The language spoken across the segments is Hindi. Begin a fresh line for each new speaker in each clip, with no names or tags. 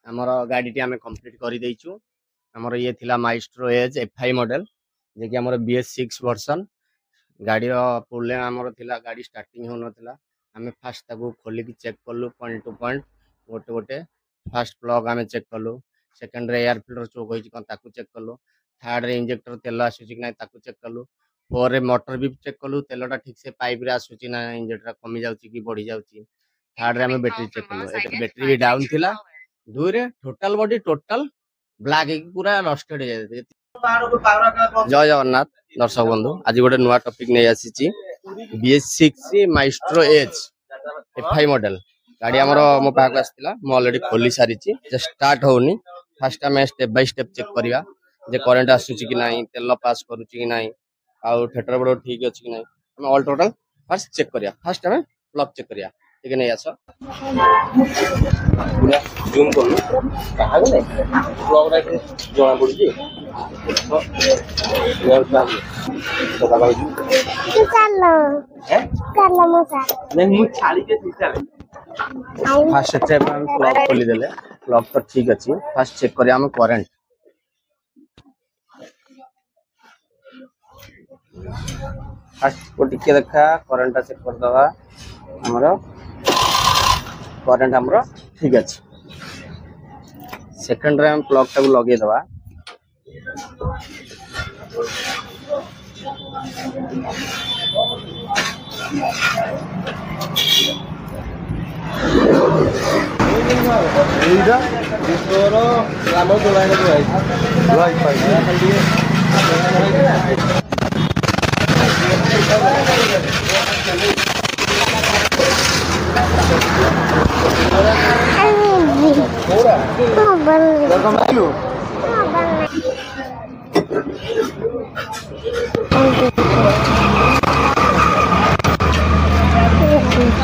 आमर गाड़ी आम कंप्लीट कर देचु। आमर ये थिला माइस्ट्रो एज F5 मॉडल जे कि आमर BS6 वर्जन गाड़ी प्रोब्लेम आमर थिला गाड़ी स्टार्टिंग हो नथिला। आमे फास्ट ताको खोली की चेक करलु पॉइंट टू पॉइंट गोटे गोटे। फास्ट प्लग आमे चेक करलु, सेकंड रे एयर फिल्टर चोक होई कोन ताको चेक करलु, थर्ड रे इंजेक्टर तेल आसुची कि नै ताको चेक करलु, फोर रे मोटर भी चेक करलु तेलटा ठीक से पाइप रे आसुची ना इंजेक्टर कमी जाउची कि बढ़ी जाउची। थर्ड रे आमे बैटरी चेक करलु, एटा बैटरी भी डाउन थिला। दुई रे टोटल बॉडी टोटल ब्लैक पूरा रस्टेड जय जगन्नाथ दर्शक बंधु आज गोटे नुआ टॉपिक नहीं आसी BS6 maestro as F5 model गाड़ी आमर मो पाक आसला मु ऑलरेडी खोली सारी स्टार्ट होनी। फास्ट आम स्टेप बाय स्टेप चेक करिया जे करंट आसुची कि नाही, तेल पास करूची कि नाही, आउ थिएटर बड़ ठीक अछि कि नाही। हम ऑल टोटल फर्स्ट चेक करिया। फर्स्ट हमें प्लग चेक करिया। ठीक है नहीं आसो पूरा जूम करू कहा गले प्लग रे जोड़ा पड़ी तो यार तो बाबा जी चलो हैं चलो मसा नहीं मु छाड़ी के चले। फास्ट स्टेप हम प्लग खोली देले, प्लग तो ठीक अछि। फास्ट चेक करिया हम करंट। फास्ट को टिके देखा करंट चेक कर दवा। हमरो करंट हमरो ठीक अछि। सेकंड रे हम प्लग टाको लगे दवा।
एइदा तोरो रामो दोलाइने दोलाई लाइट पाइ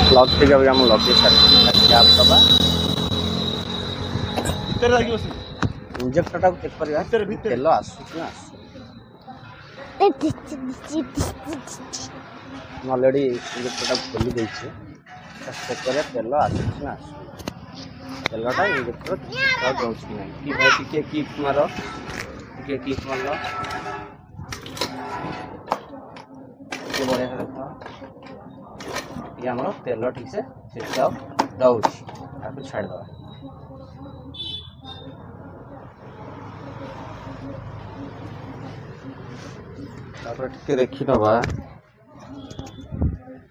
प्लग टिक अभी हम लगे सारी आप दबा
भीतर लागी बस
इंजेक्टर टाको चेक करिया तेल आसुची ना ऑलरेडी इंजेक्टर टाको खोली देछि। चेक करिया तेल आसुची ना तेलटा इंजेक्टर का दउछि नै कि भाई टिके किक मारो टिके किक मारलो के बढ़िया देखो ये हमरो तेल ठीक से छिड़काव दउछि। आपको छाड़ दवा। तापर टिके देखि दवा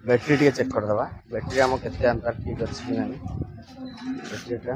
बैटरी टिके चेक कर दवा। बैटरी हम केते अंतर ठीक अछि कि नै बैटरी का